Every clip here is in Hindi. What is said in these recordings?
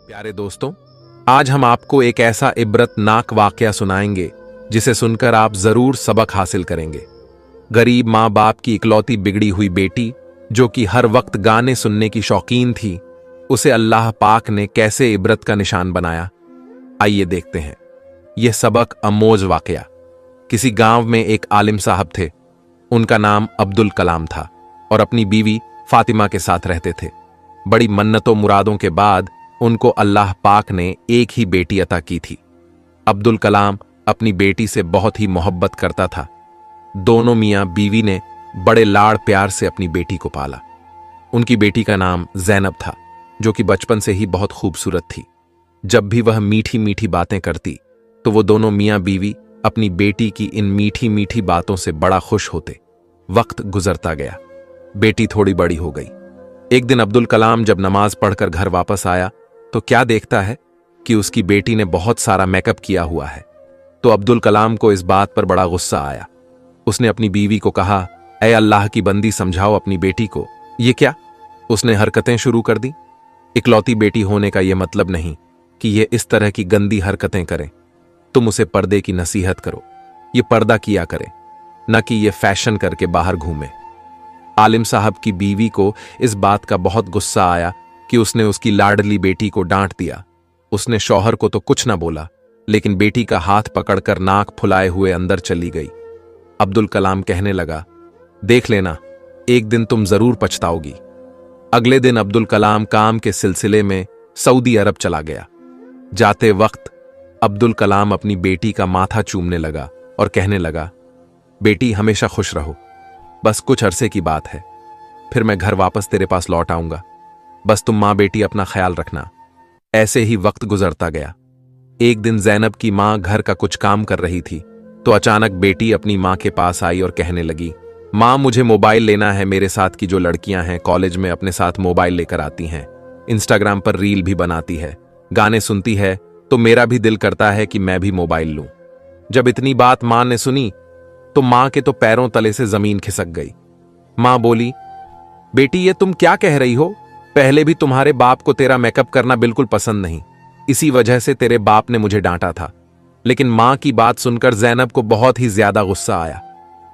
प्यारे दोस्तों, आज हम आपको एक ऐसा इबरतनाक वाकया सुनाएंगे जिसे सुनकर आप जरूर सबक हासिल करेंगे। गरीब माँ बाप की इकलौती बिगड़ी हुई बेटी, जो कि हर वक्त गाने सुनने की शौकीन थी, उसे अल्लाह पाक ने कैसे इबरत का निशान बनाया। आइए देखते हैं यह सबक अमोज वाकया। किसी गांव में एक आलिम साहब थे। उनका नाम अब्दुल कलाम था और अपनी बीवी फातिमा के साथ रहते थे। बड़ी मन्नतों मुरादों के बाद उनको अल्लाह पाक ने एक ही बेटी अता की थी। अब्दुल कलाम अपनी बेटी से बहुत ही मोहब्बत करता था। दोनों मियां बीवी ने बड़े लाड़ प्यार से अपनी बेटी को पाला। उनकी बेटी का नाम ज़ैनब था, जो कि बचपन से ही बहुत खूबसूरत थी। जब भी वह मीठी मीठी बातें करती तो वो दोनों मियां बीवी अपनी बेटी की इन मीठी मीठी बातों से बड़ा खुश होते। वक्त गुजरता गया, बेटी थोड़ी बड़ी हो गई। एक दिन अब्दुल कलाम जब नमाज पढ़कर घर वापस आया तो क्या देखता है कि उसकी बेटी ने बहुत सारा मेकअप किया हुआ है। तो अब्दुल कलाम को इस बात पर बड़ा गुस्सा आया। उसने अपनी बीवी को कहा, ऐ अल्लाह की बंदी, समझाओ अपनी बेटी को, ये क्या उसने हरकतें शुरू कर दी। इकलौती बेटी होने का यह मतलब नहीं कि यह इस तरह की गंदी हरकतें करे। तुम उसे पर्दे की नसीहत करो, ये पर्दा किया करे, न कि ये फैशन करके बाहर घूमे। आलिम साहब की बीवी को इस बात का बहुत गुस्सा आया कि उसने उसकी लाडली बेटी को डांट दिया। उसने शौहर को तो कुछ ना बोला, लेकिन बेटी का हाथ पकड़कर नाक फुलाए हुए अंदर चली गई। अब्दुल कलाम कहने लगा, देख लेना, एक दिन तुम जरूर पछताओगी। अगले दिन अब्दुल कलाम काम के सिलसिले में सऊदी अरब चला गया। जाते वक्त अब्दुल कलाम अपनी बेटी का माथा चूमने लगा और कहने लगा, बेटी हमेशा खुश रहो, बस कुछ अरसे की बात है, फिर मैं घर वापस तेरे पास लौट आऊंगा। बस तुम माँ बेटी अपना ख्याल रखना। ऐसे ही वक्त गुजरता गया। एक दिन ज़ैनब की माँ घर का कुछ काम कर रही थी तो अचानक बेटी अपनी माँ के पास आई और कहने लगी, माँ मुझे मोबाइल लेना है। मेरे साथ की जो लड़कियां हैं कॉलेज में अपने साथ मोबाइल लेकर आती हैं, इंस्टाग्राम पर रील भी बनाती है, गाने सुनती है, तो मेरा भी दिल करता है कि मैं भी मोबाइल लूं। जब इतनी बात माँ ने सुनी तो माँ के तो पैरों तले से जमीन खिसक गई। माँ बोली, बेटी ये तुम क्या कह रही हो? पहले भी तुम्हारे बाप को तेरा मेकअप करना बिल्कुल पसंद नहीं, इसी वजह से तेरे बाप ने मुझे डांटा था। लेकिन माँ की बात सुनकर ज़ैनब को बहुत ही ज्यादा गुस्सा आया।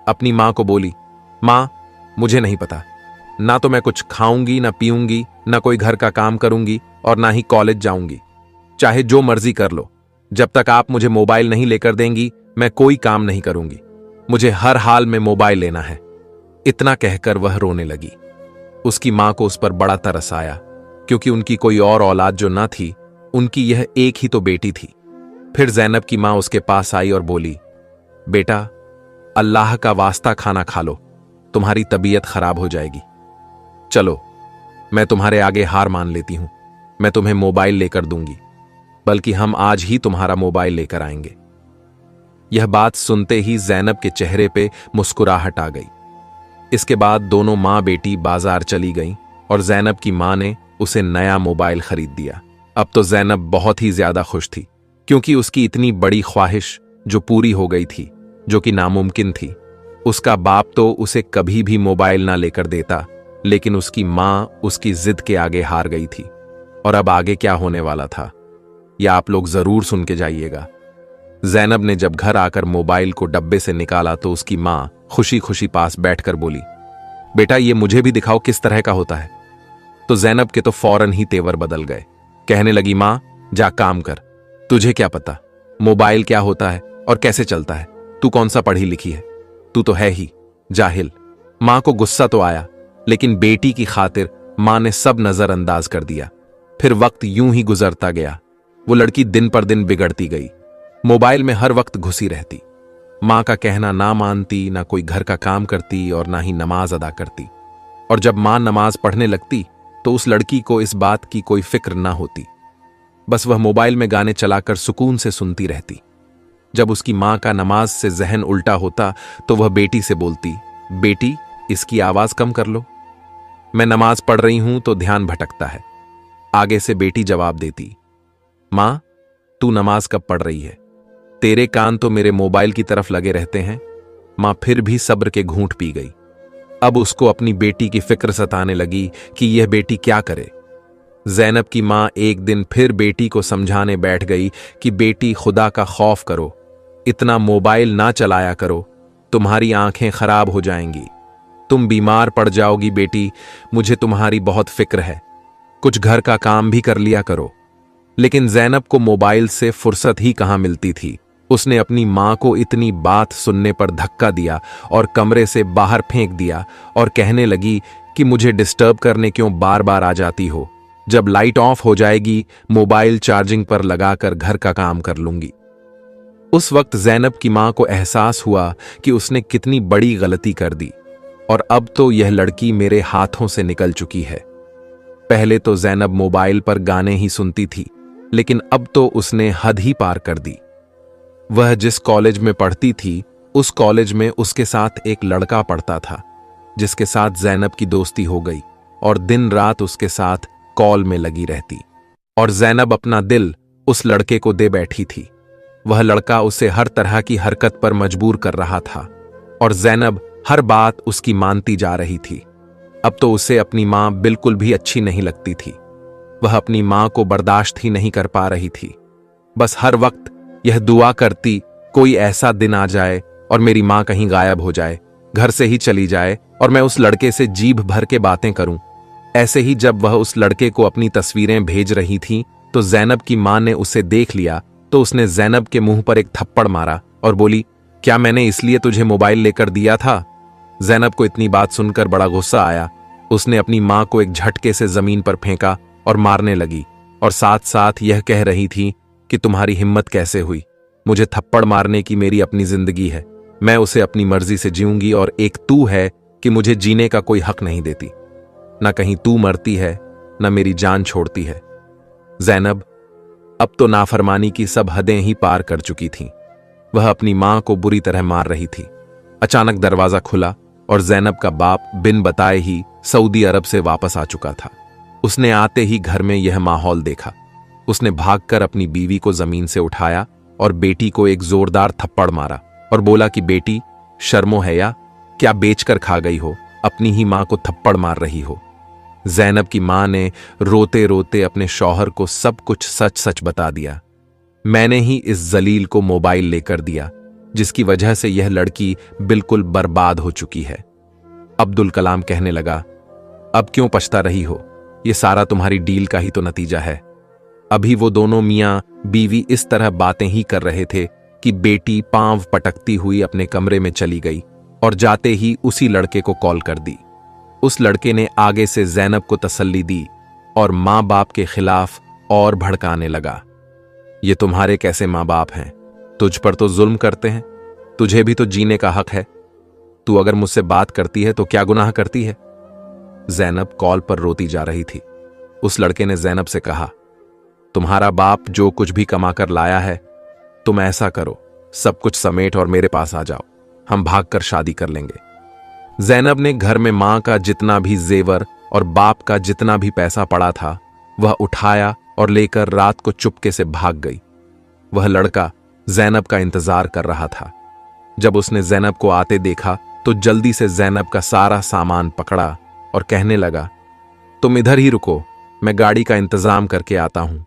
अपनी माँ को बोली, माँ मुझे नहीं पता, ना तो मैं कुछ खाऊंगी, ना पीऊंगी, ना कोई घर का काम करूंगी और ना ही कॉलेज जाऊंगी। चाहे जो मर्जी कर लो, जब तक आप मुझे मोबाइल नहीं लेकर देंगी मैं कोई काम नहीं करूंगी। मुझे हर हाल में मोबाइल लेना है। इतना कहकर वह रोने लगी। उसकी मां को उस पर बड़ा तरस आया, क्योंकि उनकी कोई और औलाद जो न थी, उनकी यह एक ही तो बेटी थी। फिर ज़ैनब की मां उसके पास आई और बोली, बेटा अल्लाह का वास्ता खाना खा लो, तुम्हारी तबीयत खराब हो जाएगी। चलो मैं तुम्हारे आगे हार मान लेती हूं, मैं तुम्हें मोबाइल लेकर दूंगी, बल्कि हम आज ही तुम्हारा मोबाइल लेकर आएंगे। यह बात सुनते ही ज़ैनब के चेहरे पे मुस्कुराहट आ गई। इसके बाद दोनों माँ बेटी बाजार चली गईं और ज़ैनब की माँ ने उसे नया मोबाइल खरीद दिया। अब तो ज़ैनब बहुत ही ज्यादा खुश थी, क्योंकि उसकी इतनी बड़ी ख्वाहिश जो पूरी हो गई थी, जो कि नामुमकिन थी। उसका बाप तो उसे कभी भी मोबाइल ना लेकर देता, लेकिन उसकी माँ उसकी जिद के आगे हार गई थी। और अब आगे क्या होने वाला था, यह आप लोग जरूर सुन के जाइएगा। ज़ैनब ने जब घर आकर मोबाइल को डब्बे से निकाला तो उसकी माँ खुशी खुशी पास बैठकर बोली, बेटा ये मुझे भी दिखाओ किस तरह का होता है। तो ज़ैनब के तो फौरन ही तेवर बदल गए। कहने लगी, माँ जा काम कर, तुझे क्या पता मोबाइल क्या होता है और कैसे चलता है? तू कौन सा पढ़ी लिखी है? तू तो है ही जाहिल। माँ को गुस्सा तो आया, लेकिन बेटी की खातिर माँ ने सब नजरअंदाज कर दिया। फिर वक्त यूं ही गुजरता गया। वो लड़की दिन पर दिन बिगड़ती गई, मोबाइल में हर वक्त घुसी रहती, माँ का कहना ना मानती, ना कोई घर का काम करती और ना ही नमाज अदा करती। और जब माँ नमाज पढ़ने लगती तो उस लड़की को इस बात की कोई फिक्र ना होती, बस वह मोबाइल में गाने चलाकर सुकून से सुनती रहती। जब उसकी माँ का नमाज से जहन उल्टा होता तो वह बेटी से बोलती, बेटी इसकी आवाज कम कर लो, मैं नमाज पढ़ रही हूं तो ध्यान भटकता है। आगे से बेटी जवाब देती, माँ तू नमाज कब पढ़ रही है? तेरे कान तो मेरे मोबाइल की तरफ लगे रहते हैं। माँ फिर भी सब्र के घूंट पी गई। अब उसको अपनी बेटी की फिक्र सताने लगी कि यह बेटी क्या करे। जैनब की मां एक दिन फिर बेटी को समझाने बैठ गई कि बेटी खुदा का खौफ करो, इतना मोबाइल ना चलाया करो, तुम्हारी आंखें खराब हो जाएंगी, तुम बीमार पड़ जाओगी बेटी, मुझे तुम्हारी बहुत फिक्र है, कुछ घर का काम भी कर लिया करो। लेकिन जैनब को मोबाइल से फुर्सत ही कहां मिलती थी। उसने अपनी मां को इतनी बात सुनने पर धक्का दिया और कमरे से बाहर फेंक दिया और कहने लगी कि मुझे डिस्टर्ब करने क्यों बार बार आ जाती हो, जब लाइट ऑफ हो जाएगी मोबाइल चार्जिंग पर लगाकर घर का काम कर लूंगी। उस वक्त जैनब की मां को एहसास हुआ कि उसने कितनी बड़ी गलती कर दी और अब तो यह लड़की मेरे हाथों से निकल चुकी है। पहले तो जैनब मोबाइल पर गाने ही सुनती थी, लेकिन अब तो उसने हद ही पार कर दी। वह जिस कॉलेज में पढ़ती थी उस कॉलेज में उसके साथ एक लड़का पढ़ता था, जिसके साथ जैनब की दोस्ती हो गई और दिन रात उसके साथ कॉल में लगी रहती। और जैनब अपना दिल उस लड़के को दे बैठी थी। वह लड़का उसे हर तरह की हरकत पर मजबूर कर रहा था और जैनब हर बात उसकी मानती जा रही थी। अब तो उसे अपनी मां बिल्कुल भी अच्छी नहीं लगती थी। वह अपनी मां को बर्दाश्त ही नहीं कर पा रही थी। बस हर वक्त यह दुआ करती कोई ऐसा दिन आ जाए और मेरी मां कहीं गायब हो जाए, घर से ही चली जाए और मैं उस लड़के से जीभ भर के बातें करूं। ऐसे ही जब वह उस लड़के को अपनी तस्वीरें भेज रही थी तो जैनब की मां ने उसे देख लिया तो उसने जैनब के मुंह पर एक थप्पड़ मारा और बोली, क्या मैंने इसलिए तुझे मोबाइल लेकर दिया था? जैनब को इतनी बात सुनकर बड़ा गुस्सा आया। उसने अपनी मां को एक झटके से जमीन पर फेंका और मारने लगी और साथ साथ यह कह रही थी कि तुम्हारी हिम्मत कैसे हुई मुझे थप्पड़ मारने की, मेरी अपनी जिंदगी है, मैं उसे अपनी मर्जी से जीऊंगी और एक तू है कि मुझे जीने का कोई हक नहीं देती। न कहीं तू मरती है न मेरी जान छोड़ती है। जैनब अब तो नाफरमानी की सब हदें ही पार कर चुकी थीं। वह अपनी मां को बुरी तरह मार रही थी। अचानक दरवाजा खुला और जैनब का बाप बिन बताए ही सऊदी अरब से वापस आ चुका था। उसने आते ही घर में यह माहौल देखा। उसने भागकर अपनी बीवी को जमीन से उठाया और बेटी को एक जोरदार थप्पड़ मारा और बोला कि बेटी, शर्मो है या क्या बेचकर खा गई हो, अपनी ही मां को थप्पड़ मार रही हो। जैनब की मां ने रोते रोते अपने शौहर को सब कुछ सच सच बता दिया। मैंने ही इस जलील को मोबाइल लेकर दिया जिसकी वजह से यह लड़की बिल्कुल बर्बाद हो चुकी है। अब्दुल कलाम कहने लगा, अब क्यों पछता रही हो, यह सारा तुम्हारी डील का ही तो नतीजा है। अभी वो दोनों मियां बीवी इस तरह बातें ही कर रहे थे कि बेटी पांव पटकती हुई अपने कमरे में चली गई और जाते ही उसी लड़के को कॉल कर दी। उस लड़के ने आगे से जैनब को तसल्ली दी और मां बाप के खिलाफ और भड़काने लगा। ये तुम्हारे कैसे मां बाप हैं, तुझ पर तो जुल्म करते हैं, तुझे भी तो जीने का हक है। तू अगर मुझसे बात करती है तो क्या गुनाह करती है? जैनब कॉल पर रोती जा रही थी। उस लड़के ने जैनब से कहा, तुम्हारा बाप जो कुछ भी कमा कर लाया है, तुम ऐसा करो, सब कुछ समेट और मेरे पास आ जाओ, हम भागकर शादी कर लेंगे। जैनब ने घर में मां का जितना भी जेवर और बाप का जितना भी पैसा पड़ा था वह उठाया और लेकर रात को चुपके से भाग गई। वह लड़का जैनब का इंतजार कर रहा था। जब उसने जैनब को आते देखा तो जल्दी से जैनब का सारा सामान पकड़ा और कहने लगा, तुम इधर ही रुको, मैं गाड़ी का इंतजाम करके आता हूं।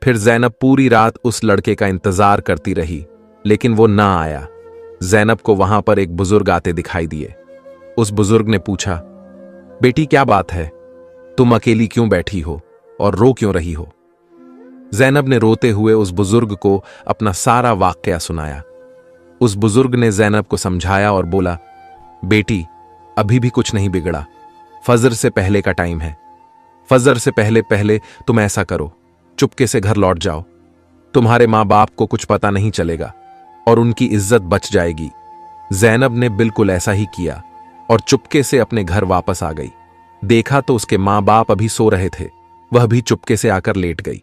फिर जैनब पूरी रात उस लड़के का इंतजार करती रही, लेकिन वो ना आया। जैनब को वहां पर एक बुजुर्ग आते दिखाई दिए। उस बुजुर्ग ने पूछा, बेटी क्या बात है, तुम अकेली क्यों बैठी हो और रो क्यों रही हो? जैनब ने रोते हुए उस बुजुर्ग को अपना सारा वाकया सुनाया। उस बुजुर्ग ने जैनब को समझाया और बोला, बेटी अभी भी कुछ नहीं बिगड़ा, फजर से पहले का टाइम है। फजर से पहले पहले तुम ऐसा करो, चुपके से घर लौट जाओ, तुम्हारे मां बाप को कुछ पता नहीं चलेगा और उनकी इज्जत बच जाएगी। जैनब ने बिल्कुल ऐसा ही किया और चुपके से अपने घर वापस आ गई। देखा तो उसके मां बाप अभी सो रहे थे, वह भी चुपके से आकर लेट गई।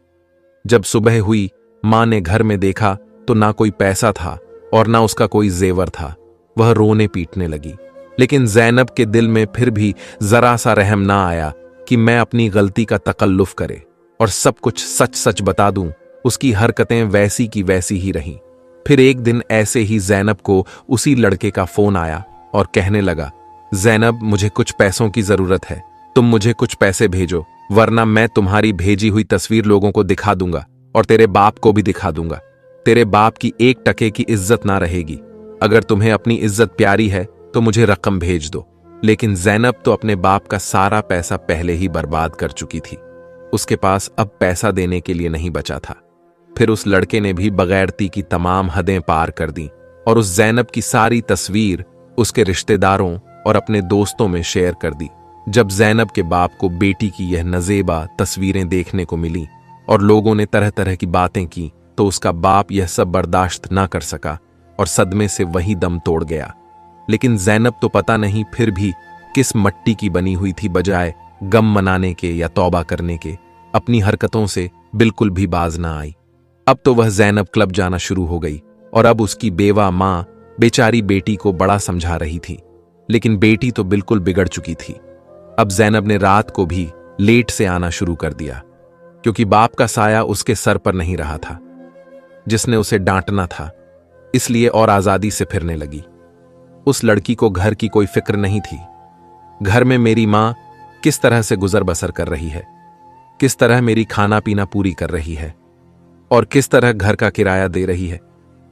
जब सुबह हुई, मां ने घर में देखा तो ना कोई पैसा था और ना उसका कोई जेवर था। वह रोने पीटने लगी, लेकिन जैनब के दिल में फिर भी जरा सा रहम ना आया कि मैं अपनी गलती का तकल्लुफ करे और सब कुछ सच सच बता दूं। उसकी हरकतें वैसी की वैसी ही रहीं। फिर एक दिन ऐसे ही जैनब को उसी लड़के का फोन आया और कहने लगा, जैनब मुझे कुछ पैसों की जरूरत है, तुम मुझे कुछ पैसे भेजो, वरना मैं तुम्हारी भेजी हुई तस्वीर लोगों को दिखा दूंगा और तेरे बाप को भी दिखा दूंगा। तेरे बाप की 1 टके की इज्जत ना रहेगी। अगर तुम्हें अपनी इज्जत प्यारी है तो मुझे रकम भेज दो। लेकिन जैनब तो अपने बाप का सारा पैसा पहले ही बर्बाद कर चुकी थी। उसके पास अब पैसा देने के लिए नहीं बचा था। फिर उस लड़के ने भी बगैरती की तमाम हदें पार कर दी और उस जैनब की सारी तस्वीर उसके रिश्तेदारों और अपने दोस्तों में शेयर कर दी। जब जैनब के बाप को बेटी की यह नजेबा तस्वीरें देखने को मिली और लोगों ने तरह तरह की बातें की, तो उसका बाप यह सब बर्दाश्त ना कर सका और सदमे से वही दम तोड़ गया। लेकिन जैनब तो पता नहीं फिर भी किस मट्टी की बनी हुई थी, बजाय गम मनाने के या तौबा करने के अपनी हरकतों से बिल्कुल भी बाज ना आई। अब तो वह जैनब क्लब जाना शुरू हो गई और अब उसकी बेवा मां बेचारी बेटी को बड़ा समझा रही थी। लेकिन बेटी तो बिल्कुल बिगड़ चुकी थी। अब जैनब ने रात को भी लेट से आना शुरू कर दिया, क्योंकि बाप का साया उसके सर पर नहीं रहा था, जिसने उसे डांटना था, इसलिए और आजादी से फिरने लगी। उस लड़की को घर की कोई फिक्र नहीं थी। घर में मेरी मां किस तरह से गुजर बसर कर रही है, किस तरह मेरी खाना पीना पूरी कर रही है और किस तरह घर का किराया दे रही है,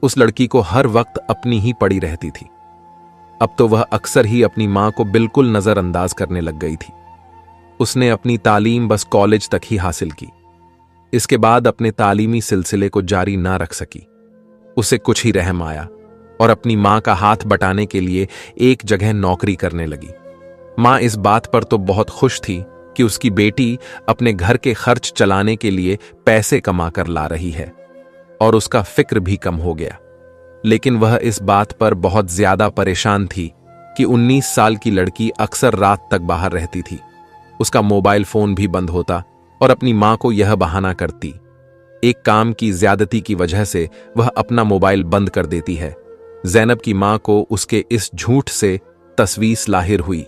उस लड़की को हर वक्त अपनी ही पड़ी रहती थी। अब तो वह अक्सर ही अपनी मां को बिल्कुल नजरअंदाज करने लग गई थी। उसने अपनी तालीम बस कॉलेज तक ही हासिल की। इसके बाद अपने तालीमी सिलसिले को जारी ना रख सकी। उसे कुछ ही रहम आया और अपनी मां का हाथ बटाने के लिए एक जगह नौकरी करने लगी। मां इस बात पर तो बहुत खुश थी कि उसकी बेटी अपने घर के खर्च चलाने के लिए पैसे कमा कर ला रही है और उसका फिक्र भी कम हो गया। लेकिन वह इस बात पर बहुत ज्यादा परेशान थी कि 19 साल की लड़की अक्सर रात तक बाहर रहती थी। उसका मोबाइल फोन भी बंद होता और अपनी मां को यह बहाना करती। एक काम की ज्यादती की वजह से वह अपना मोबाइल बंद कर देती है। जैनब की मां को उसके इस झूठ से तसवीस लाहिर हुई।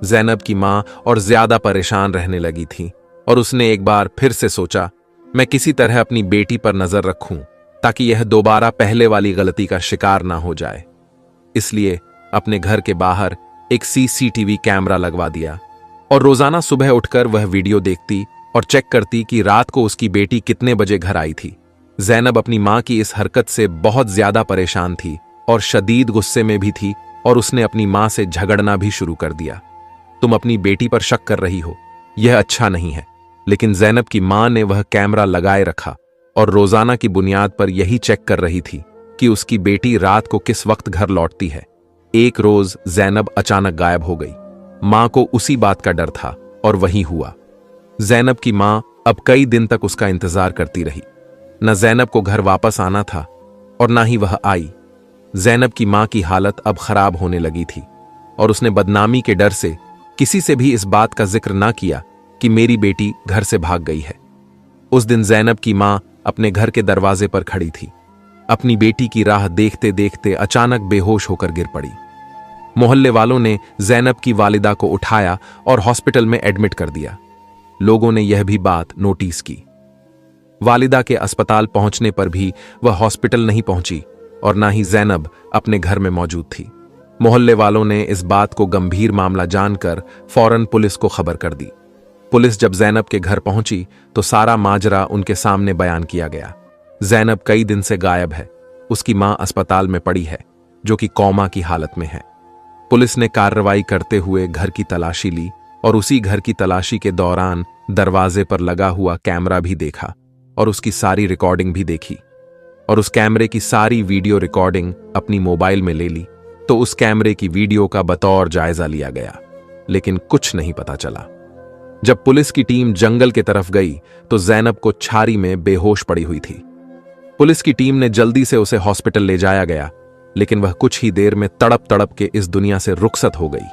जैनब की मां और ज्यादा परेशान रहने लगी थी और उसने एक बार फिर से सोचा, मैं किसी तरह अपनी बेटी पर नजर रखूं ताकि यह दोबारा पहले वाली गलती का शिकार ना हो जाए। इसलिए अपने घर के बाहर एक सीसीटीवी कैमरा लगवा दिया और रोजाना सुबह उठकर वह वीडियो देखती और चेक करती कि रात को उसकी बेटी कितने बजे घर आई थी। जैनब अपनी मां की इस हरकत से बहुत ज्यादा परेशान थी और शदीद गुस्से में भी थी और उसने अपनी मां से झगड़ना भी शुरू कर दिया। तुम अपनी बेटी पर शक कर रही हो, यह अच्छा नहीं है। लेकिन जैनब की मां ने वह कैमरा लगाए रखा और रोजाना की बुनियाद पर यही चेक कर रही थी कि उसकी बेटी रात को किस वक्त घर लौटती है। एक रोज जैनब अचानक गायब हो गई। मां को उसी बात का डर था और वही हुआ। जैनब की मां अब कई दिन तक उसका इंतजार करती रही। न जैनब को घर वापस आना था और ना ही वह आई। जैनब की मां की हालत अब खराब होने लगी थी और उसने बदनामी के डर से किसी से भी इस बात का जिक्र ना किया कि मेरी बेटी घर से भाग गई है। उस दिन जैनब की मां अपने घर के दरवाजे पर खड़ी थी। अपनी बेटी की राह देखते देखते अचानक बेहोश होकर गिर पड़ी। मोहल्ले वालों ने जैनब की वालिदा को उठाया और हॉस्पिटल में एडमिट कर दिया। लोगों ने यह भी बात नोटिस की। वालिदा के अस्पताल पहुंचने पर भी वह हॉस्पिटल नहीं पहुंची और ना ही जैनब अपने घर में मौजूद थी। मोहल्ले वालों ने इस बात को गंभीर मामला जानकर फौरन पुलिस को खबर कर दी। पुलिस जब जैनब के घर पहुंची तो सारा माजरा उनके सामने बयान किया गया। जैनब कई दिन से गायब है। उसकी मां अस्पताल में पड़ी है, जो कि कोमा की हालत में है। पुलिस ने कार्रवाई करते हुए घर की तलाशी ली और उसी घर की तलाशी के दौरान दरवाजे पर लगा हुआ कैमरा भी देखा और उसकी सारी रिकॉर्डिंग भी देखी और उस कैमरे की सारी वीडियो रिकॉर्डिंग अपनी मोबाइल में ले ली। तो उस कैमरे की वीडियो का बतौर जायजा लिया गया, लेकिन कुछ नहीं पता चला। जब पुलिस की टीम जंगल की तरफ गई तो जैनब को छारी में बेहोश पड़ी हुई थी। पुलिस की टीम ने जल्दी से उसे हॉस्पिटल ले जाया गया, लेकिन वह कुछ ही देर में तड़प तड़प के इस दुनिया से रुखसत हो गई,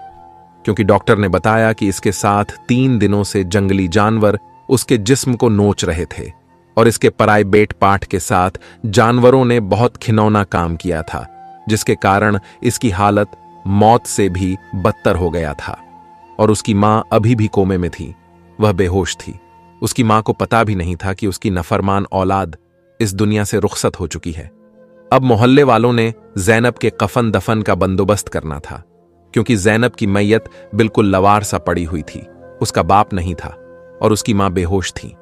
क्योंकि डॉक्टर ने बताया कि इसके साथ 3 दिनों से जंगली जानवर उसके जिस्म को नोच रहे थे और इसके प्राइवेट पार्ट के साथ जानवरों ने बहुत घिनौना काम किया था, जिसके कारण इसकी हालत मौत से भी बदतर हो गया था। और उसकी मां अभी भी कोमे में थी, वह बेहोश थी। उसकी मां को पता भी नहीं था कि उसकी नफरमान औलाद इस दुनिया से रुखसत हो चुकी है। अब मोहल्ले वालों ने जैनब के कफन दफन का बंदोबस्त करना था, क्योंकि जैनब की मैयत बिल्कुल लवार सा पड़ी हुई थी। उसका बाप नहीं था और उसकी मां बेहोश थी।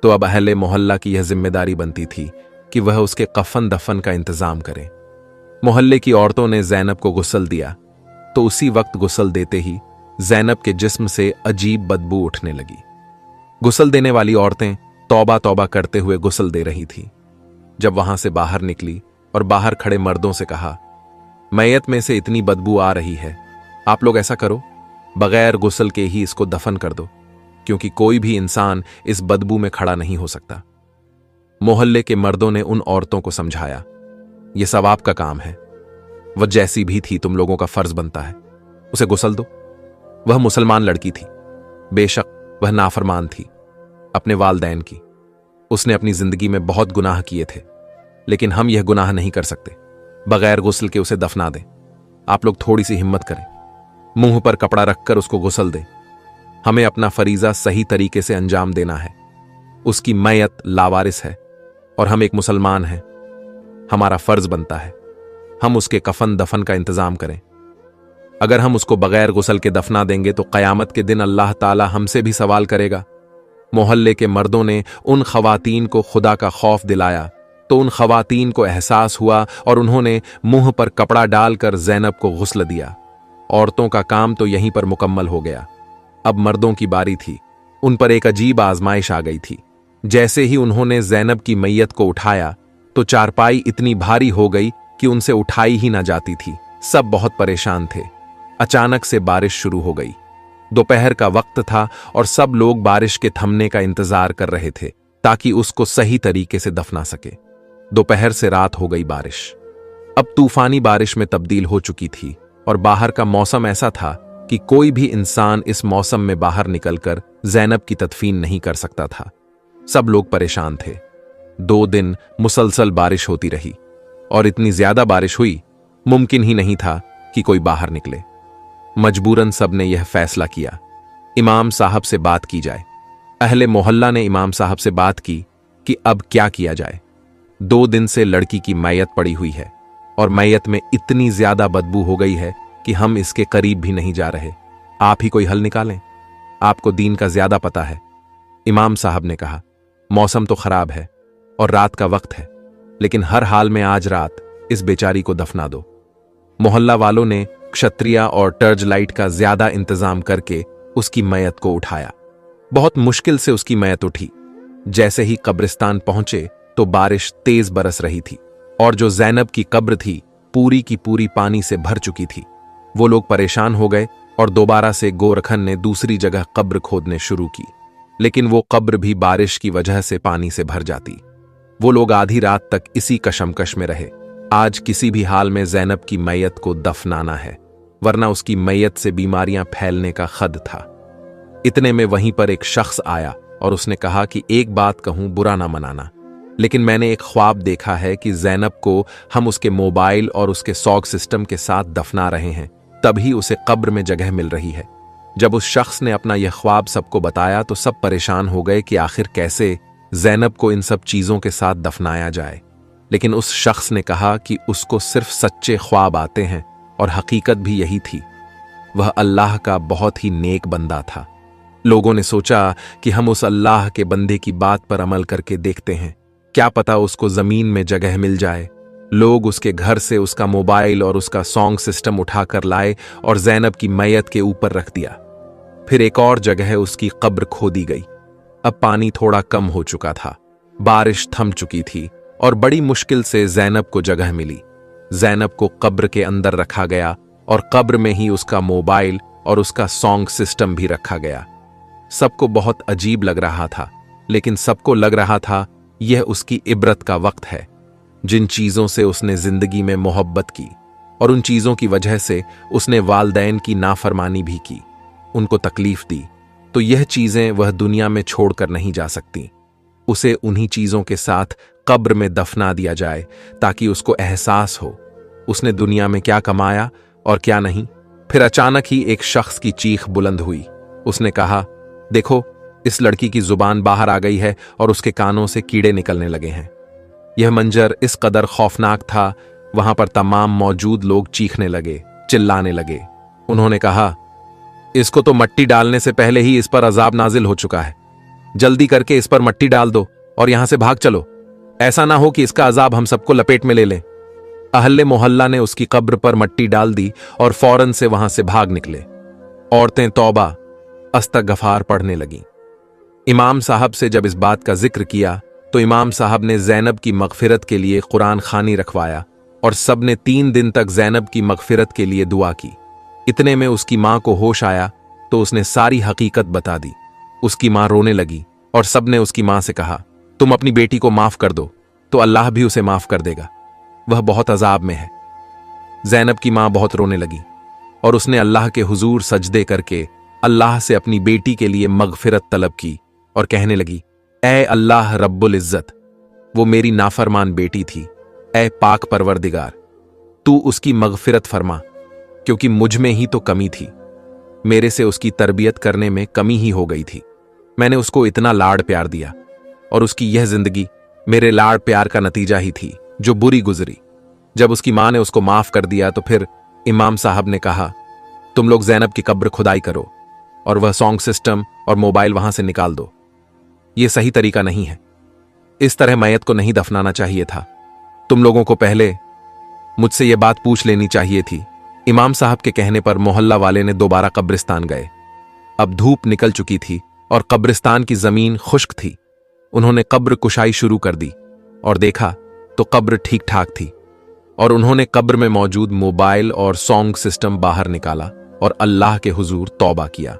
तो अब अहले मोहल्ला की यह जिम्मेदारी बनती थी कि वह उसके कफन दफन का इंतजाम करें। मोहल्ले की औरतों ने जैनब को गुस्ल दिया तो उसी वक्त गुस्ल देते ही जैनब के जिस्म से अजीब बदबू उठने लगी। गुस्ल देने वाली औरतें तौबा तौबा करते हुए गुस्ल दे रही थी। जब वहां से बाहर निकली और बाहर खड़े मर्दों से कहा, मैयत में से इतनी बदबू आ रही है, आप लोग ऐसा करो, बगैर गुस्ल के ही इसको दफन कर दो, क्योंकि कोई भी इंसान इस बदबू में खड़ा नहीं हो सकता। मोहल्ले के मर्दों ने उन औरतों को समझाया, यह सवाब का काम है, वह जैसी भी थी तुम लोगों का फर्ज बनता है, उसे गुस्ल दो। वह मुसलमान लड़की थी, बेशक वह नाफरमान थी अपने वालदैन की। उसने अपनी जिंदगी में बहुत गुनाह किए थे, लेकिन हम यह गुनाह नहीं कर सकते बगैर गुस्ल के उसे दफना दें। आप लोग थोड़ी सी हिम्मत करें, मुंह पर कपड़ा रखकर उसको गुस्ल दें। हमें अपना फरीजा सही तरीके से अंजाम देना है। उसकी मैयत लावारिस है और हम एक मुसलमान हैं। हमारा फर्ज बनता है हम उसके कफन दफन का इंतजाम करें। अगर हम उसको बगैर गुस्ल के दफना देंगे तो कयामत के दिन अल्लाह ताला हमसे भी सवाल करेगा। मोहल्ले के मर्दों ने उन खवातीन को खुदा का खौफ दिलाया तो उन खवातीन को एहसास हुआ और उन्होंने मुंह पर कपड़ा डालकर जैनब को गुस्ल दिया। औरतों का काम तो यहीं पर मुकम्मल हो गया। अब मर्दों की बारी थी। उन पर एक अजीब आजमाइश आ गई थी। जैसे ही उन्होंने जैनब की मैयत को उठाया तो चारपाई इतनी भारी हो गई कि उनसे उठाई ही ना जाती थी। सब बहुत परेशान थे। अचानक से बारिश शुरू हो गई। दोपहर का वक्त था और सब लोग बारिश के थमने का इंतजार कर रहे थे ताकि उसको सही तरीके से दफना सके। दोपहर से रात हो गई। बारिश अब तूफानी बारिश में तब्दील हो चुकी थी और बाहर का मौसम ऐसा था कि कोई भी इंसान इस मौसम में बाहर निकलकर जैनब की तदफीन नहीं कर सकता था। सब लोग परेशान थे। 2 दिन मुसलसल बारिश होती रही और इतनी ज्यादा बारिश हुई, मुमकिन ही नहीं था कि कोई बाहर निकले। मजबूरन सब ने यह फैसला किया, इमाम साहब से बात की जाए। अहले मोहल्ला ने इमाम साहब से बात की कि अब क्या किया जाए। 2 दिन से लड़की की मैयत पड़ी हुई है और मैयत में इतनी ज्यादा बदबू हो गई है कि हम इसके करीब भी नहीं जा रहे। आप ही कोई हल निकालें, आपको दीन का ज्यादा पता है। इमाम साहब ने कहा, मौसम तो खराब है और रात का वक्त है, लेकिन हर हाल में आज रात इस बेचारी को दफना दो। मोहल्ला वालों ने क्षत्रिया और टर्च लाइट का ज्यादा इंतजाम करके उसकी मैयत को उठाया। बहुत मुश्किल से उसकी मैयत उठी। जैसे ही कब्रिस्तान पहुंचे तो बारिश तेज बरस रही थी और जो जैनब की कब्र थी पूरी की पूरी पानी से भर चुकी थी। वो लोग परेशान हो गए और दोबारा से गोरखन ने दूसरी जगह कब्र खोदने शुरू की, लेकिन वो कब्र भी बारिश की वजह से पानी से भर जाती। वो लोग आधी रात तक इसी कशमकश में रहे। आज किसी भी हाल में जैनब की मैयत को दफनाना है, वरना उसकी मैयत से बीमारियां फैलने का खद था। इतने में वहीं पर एक शख्स आया और उसने कहा कि एक बात कहूं, बुरा ना मनाना, लेकिन मैंने एक ख्वाब देखा है कि जैनब को हम उसके मोबाइल और उसके सॉग सिस्टम के साथ दफना रहे हैं, तभी उसे कब्र में जगह मिल रही है। जब उस शख्स ने अपना यह ख्वाब सबको बताया तो सब परेशान हो गए कि आखिर कैसे जैनब को इन सब चीजों के साथ दफनाया जाए। लेकिन उस शख्स ने कहा कि उसको सिर्फ सच्चे ख्वाब आते हैं और हकीकत भी यही थी। वह अल्लाह का बहुत ही नेक बंदा था। लोगों ने सोचा कि हम उस अल्लाह के बंदे की बात पर अमल करके देखते हैं, क्या पता उसको जमीन में जगह मिल जाए। लोग उसके घर से उसका मोबाइल और उसका सॉन्ग सिस्टम उठाकर लाए और जैनब की मैयत के ऊपर रख दिया। फिर एक और जगह उसकी कब्र खोदी गई। अब पानी थोड़ा कम हो चुका था, बारिश थम चुकी थी और बड़ी मुश्किल से जैनब को जगह मिली। जैनब को कब्र के अंदर रखा गया और कब्र में ही उसका मोबाइल और उसका सॉन्ग सिस्टम भी रखा गया। सबको बहुत अजीब लग रहा था, लेकिन सबको लग रहा था यह उसकी इबरत का वक्त है। जिन चीजों से उसने जिंदगी में मोहब्बत की और उन चीजों की वजह से उसने वालदैन की नाफरमानी भी की, उनको तकलीफ दी, तो यह चीजें वह दुनिया में छोड़कर नहीं जा सकती। उसे उन्हीं चीजों के साथ कब्र में दफना दिया जाए ताकि उसको एहसास हो उसने दुनिया में क्या कमाया और क्या नहीं। फिर अचानक ही एक शख्स की चीख बुलंद हुई। उसने कहा, देखो, इस लड़की की जुबान बाहर आ गई है और उसके कानों से कीड़े निकलने लगे हैं। यह मंजर इस कदर खौफनाक था, वहां पर तमाम मौजूद लोग चीखने लगे, चिल्लाने लगे। उन्होंने कहा, इसको तो मट्टी डालने से पहले ही इस पर अजाब नाजिल हो चुका है। जल्दी करके इस पर मट्टी डाल दो और यहां से भाग चलो, ऐसा ना हो कि इसका अजाब हम सबको लपेट में ले ले। अहले मोहल्ला ने उसकी कब्र पर मट्टी डाल दी और फौरन से वहां से भाग निकले। औरतें तौबा अस्तगफार पढ़ने लगीं। इमाम साहब से जब इस बात का जिक्र किया तो इमाम साहब ने जैनब की मगफिरत के लिए कुरान खानी रखवाया और सब ने 3 दिन तक जैनब की मगफिरत के लिए दुआ की। इतने में उसकी मां को होश आया तो उसने सारी हकीकत बता दी। उसकी मां रोने लगी और सब ने उसकी मां से कहा, तुम अपनी बेटी को माफ कर दो तो अल्लाह भी उसे माफ कर देगा, वह बहुत अजाब में है। जैनब की मां बहुत रोने लगी और उसने अल्लाह के हुजूर सजदे करके अल्लाह से अपनी बेटी के लिए मगफिरत तलब की और कहने लगी, ऐ अल्लाह रब्बुल इज्जत, वो मेरी नाफरमान बेटी थी, ऐ पाक परवरदिगार, तू उसकी मगफिरत फरमा, क्योंकि मुझ में ही तो कमी थी, मेरे से उसकी तरबियत करने में कमी ही हो गई थी। मैंने उसको इतना लाड़ प्यार दिया और उसकी यह जिंदगी मेरे लाड़ प्यार का नतीजा ही थी जो बुरी गुजरी। जब उसकी मां ने उसको माफ कर दिया तो फिर इमाम साहब ने कहा, तुम लोग जैनब की कब्र खुदाई करो और वह सॉन्ग सिस्टम और मोबाइल वहां से निकाल दो। यह सही तरीका नहीं है, इस तरह मैयत को नहीं दफनाना चाहिए था। तुम लोगों को पहले मुझसे यह बात पूछ लेनी चाहिए थी। इमाम साहब के कहने पर मोहल्ला वाले ने दोबारा कब्रिस्तान गए। अब धूप निकल चुकी थी और कब्रिस्तान की जमीन खुश्क थी। उन्होंने कब्र कुशाई शुरू कर दी और देखा तो कब्र ठीक ठाक थी और उन्होंने कब्र में मौजूद मोबाइल और सॉन्ग सिस्टम बाहर निकाला और अल्लाह के हुजूर तौबा किया।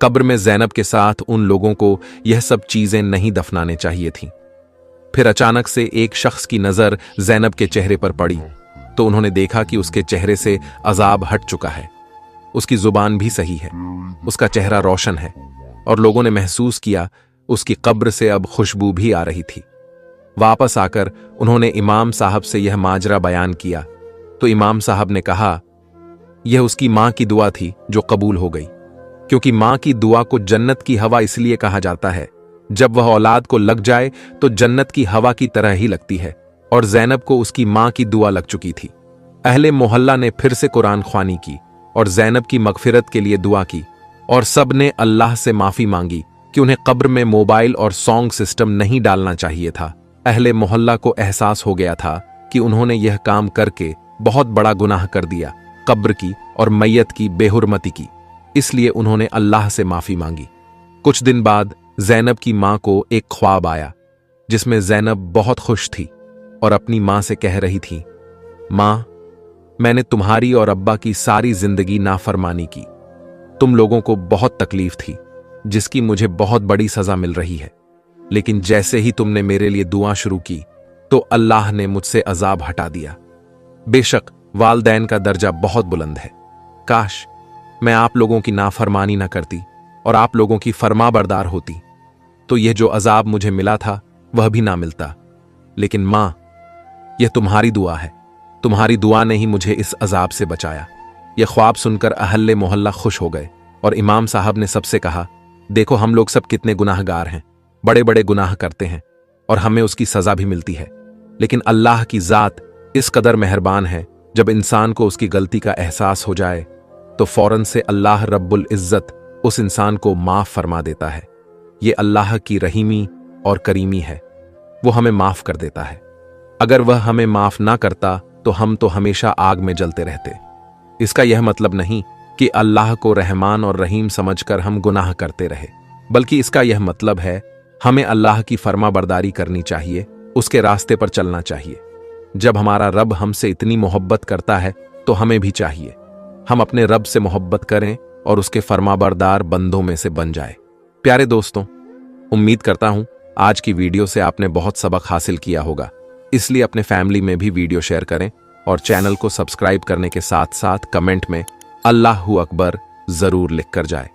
कब्र में जैनब के साथ उन लोगों को यह सब चीजें नहीं दफनाने चाहिए थीं। फिर अचानक से एक शख्स की नजर जैनब के चेहरे पर पड़ी तो उन्होंने देखा कि उसके चेहरे से अजाब हट चुका है, उसकी जुबान भी सही है, उसका चेहरा रोशन है और लोगों ने महसूस किया उसकी कब्र से अब खुशबू भी आ रही थी। वापस आकर उन्होंने इमाम साहब से यह माजरा बयान किया तो इमाम साहब ने कहा, यह उसकी मां की दुआ थी जो कबूल हो गई, क्योंकि मां की दुआ को जन्नत की हवा इसलिए कहा जाता है, जब वह औलाद को लग जाए तो जन्नत की हवा की तरह ही लगती है, और जैनब को उसकी मां की दुआ लग चुकी थी। अहले मोहल्ला ने फिर से कुरान ख्वानी की और जैनब की मगफिरत के लिए दुआ की और सब ने अल्लाह से माफी मांगी कि उन्हें कब्र में मोबाइल और सॉन्ग सिस्टम नहीं डालना चाहिए था। अहले मोहल्ला को एहसास हो गया था कि उन्होंने यह काम करके बहुत बड़ा गुनाह कर दिया, कब्र की और मैयत की बेहुरमती की, इसलिए उन्होंने अल्लाह से माफी मांगी। कुछ दिन बाद जैनब की मां को एक ख्वाब आया जिसमें जैनब बहुत खुश थी और अपनी मां से कह रही थी, मां, मैंने तुम्हारी और अब्बा की सारी जिंदगी नाफरमानी की, तुम लोगों को बहुत तकलीफ थी जिसकी मुझे बहुत बड़ी सजा मिल रही है, लेकिन जैसे ही तुमने मेरे लिए दुआ शुरू की तो अल्लाह ने मुझसे अजाब हटा दिया। बेशक वालदैन का दर्जा बहुत बुलंद है, काश मैं आप लोगों की नाफरमानी ना करती और आप लोगों की फरमाबरदार होती तो यह जो अजाब मुझे मिला था वह भी ना मिलता। लेकिन मां, यह तुम्हारी दुआ है, तुम्हारी दुआ ने ही मुझे इस अजाब से बचाया। यह ख्वाब सुनकर अहले मोहल्ला खुश हो गए और इमाम साहब ने सबसे कहा, देखो हम लोग सब कितने गुनाहगार हैं, बड़े बड़े गुनाह करते हैं और हमें उसकी सजा भी मिलती है, लेकिन अल्लाह की जात इस कदर मेहरबान है, जब इंसान को उसकी गलती का एहसास हो जाए तो फौरन से अल्लाह रब्बुल इज्जत उस इंसान को माफ फरमा देता है। ये अल्लाह की रहीमी और करीमी है, वो हमें माफ कर देता है। अगर वह हमें माफ ना करता तो हम तो हमेशा आग में जलते रहते। इसका यह मतलब नहीं कि अल्लाह को रहमान और रहीम समझकर हम गुनाह करते रहे, बल्कि इसका यह मतलब है हमें अल्लाह की फरमाबरदारी करनी चाहिए, उसके रास्ते पर चलना चाहिए। जब हमारा रब हमसे इतनी मोहब्बत करता है तो हमें भी चाहिए हम अपने रब से मोहब्बत करें और उसके फरमाबरदार बंदों में से बन जाए। प्यारे दोस्तों, उम्मीद करता हूं आज की वीडियो से आपने बहुत सबक हासिल किया होगा, इसलिए अपने फैमिली में भी वीडियो शेयर करें और चैनल को सब्सक्राइब करने के साथ साथ कमेंट में अल्लाहू अकबर जरूर लिख कर जाए।